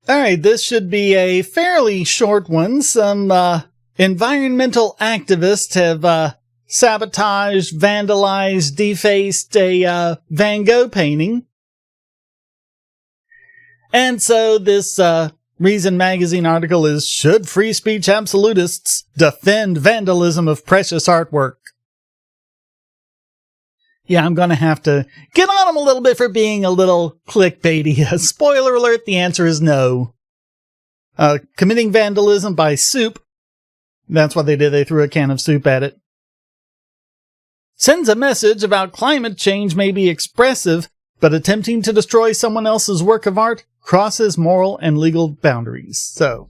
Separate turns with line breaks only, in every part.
Alright, this should be a fairly short one. Some environmental activists have sabotaged, vandalized, defaced a Van Gogh painting. And so this Reason Magazine article is, Should Free Speech Absolutists Defend Vandalism of Precious Artwork? Yeah, I'm going to have to get on them a little bit for being a little clickbaity. Spoiler alert, the answer is no. Committing vandalism by soup. That's what they did. They threw a can of soup at it. Sends a message about climate change may be expressive, but attempting to destroy someone else's work of art crosses moral and legal boundaries. So,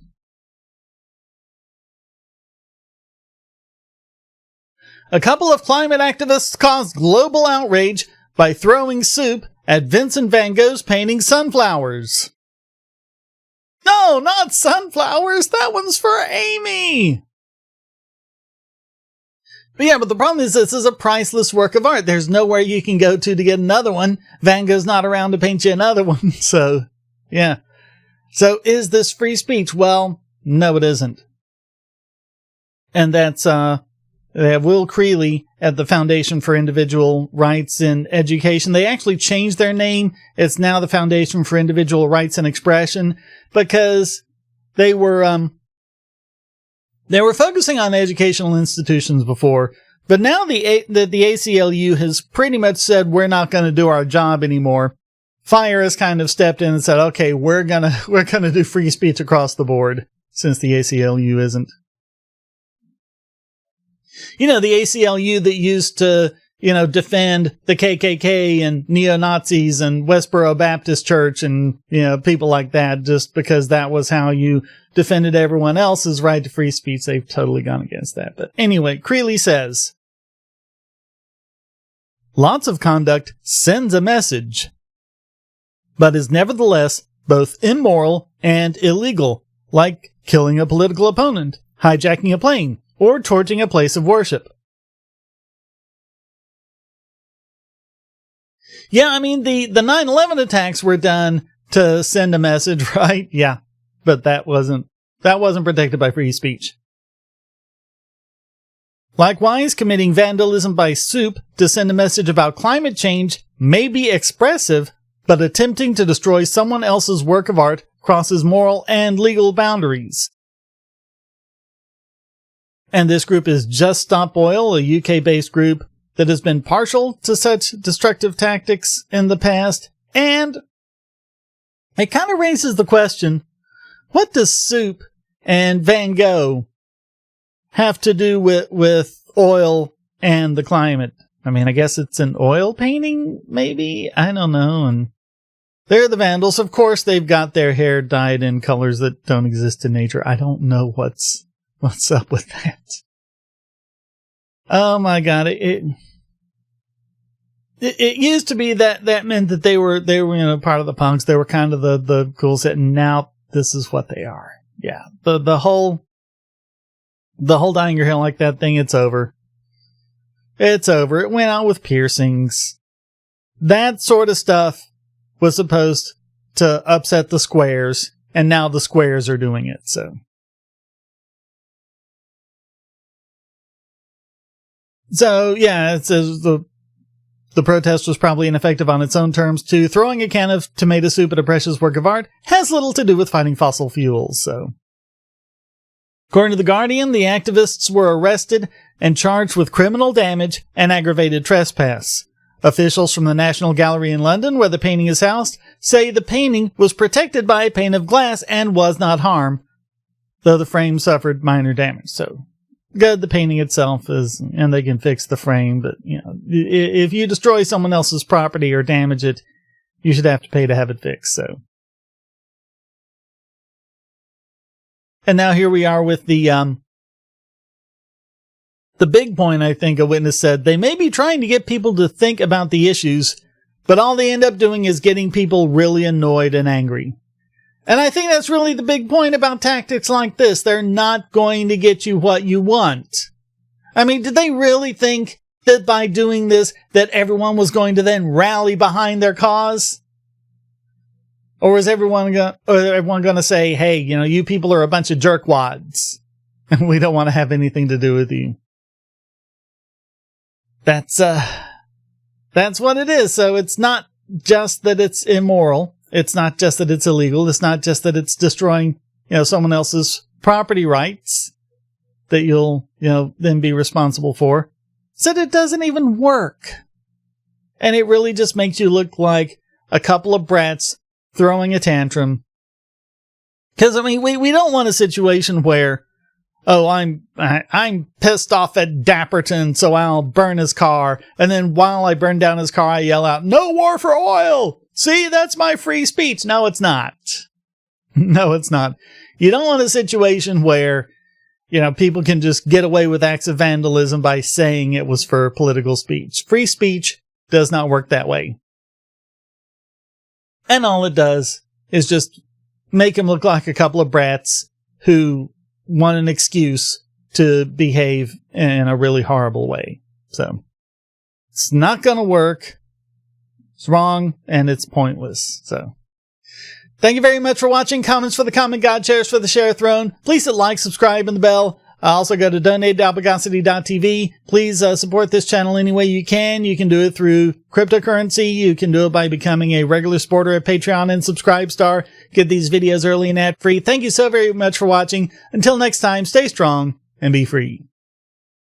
a couple of climate activists caused global outrage by throwing soup at Vincent van Gogh's painting Sunflowers. No, not sunflowers! That one's for Amy! But the problem is this is a priceless work of art. There's nowhere you can go to get another one. Van Gogh's not around to paint you another one, so, yeah. So, is this free speech? Well, no it isn't. And that's, they have Will Creeley at the Foundation for Individual Rights in Education. They actually changed their name. It's now the Foundation for Individual Rights and Expression, because they were focusing on educational institutions before, but now the ACLU has pretty much said we're not going to do our job anymore. FIRE has kind of stepped in and said, okay, we're gonna do free speech across the board, since the ACLU isn't. You know, the ACLU that used to, defend the KKK and neo-Nazis and Westboro Baptist Church and, people like that, just because that was how you defended everyone else's right to free speech. They've totally gone against that. But anyway, Creeley says, lots of conduct sends a message, but is nevertheless both immoral and illegal, like killing a political opponent, hijacking a plane, or torching a place of worship. Yeah, I mean, the 9/11 attacks were done to send a message, right? Yeah, but that wasn't protected by free speech. Likewise, committing vandalism by soup to send a message about climate change may be expressive, but attempting to destroy someone else's work of art crosses moral and legal boundaries. And this group is Just Stop Oil, a UK-based group that has been partial to such destructive tactics in the past. And it kind of raises the question, what does soup and Van Gogh have to do with oil and the climate? I mean, I guess it's an oil painting, maybe? I don't know. And they're the Vandals. Of course, they've got their hair dyed in colors that don't exist in nature. I don't know what's up with that. Oh my god, it used to be that meant that they were part of the punks. They were kind of the cool set, and now this is what they are. Yeah. The whole dyeing your hair like that thing, it's over. It's over. It went out with piercings. That sort of stuff was supposed to upset the squares, and now the squares are doing it, so. So, yeah, it says the protest was probably ineffective on its own terms, too. Throwing a can of tomato soup at a precious work of art has little to do with fighting fossil fuels, so. According to The Guardian, the activists were arrested and charged with criminal damage and aggravated trespass. Officials from the National Gallery in London, where the painting is housed, say the painting was protected by a pane of glass and was not harmed, though the frame suffered minor damage, so. Good, the painting itself is, and they can fix the frame, but, if you destroy someone else's property or damage it, you should have to pay to have it fixed, so. And now here we are with the big point, I think a witness said, they may be trying to get people to think about the issues, but all they end up doing is getting people really annoyed and angry. And I think that's really the big point about tactics like this. They're not going to get you what you want. I mean, did they really think that by doing this, that everyone was going to then rally behind their cause? Or is everyone going to say, hey, you know, you people are a bunch of jerkwads and we don't want to have anything to do with you? That's what it is. So it's not just that it's immoral. It's not just that it's illegal. It's not just that it's destroying, you know, someone else's property rights that you'll, you know, then be responsible for. It's that it doesn't even work. And it really just makes you look like a couple of brats throwing a tantrum. Because, I mean, we don't want a situation where, oh, I'm pissed off at Dapperton, so I'll burn his car. And then while I burn down his car, I yell out, no war for oil! See, that's my free speech. No, it's not. No, it's not. You don't want a situation where, you know, people can just get away with acts of vandalism by saying it was for political speech. Free speech does not work that way. And all it does is just make them look like a couple of brats who want an excuse to behave in a really horrible way. So, it's not going to work. It's wrong, and it's pointless. So, thank you very much for watching. Comments for the comment god, shares for the share throne. Please hit like, subscribe, and the bell. Also go to donate.bogosity.tv. Please support this channel any way you can. You can do it through cryptocurrency. You can do it by becoming a regular supporter at Patreon and Subscribestar. Get these videos early and ad-free. Thank you so very much for watching. Until next time, stay strong and be free.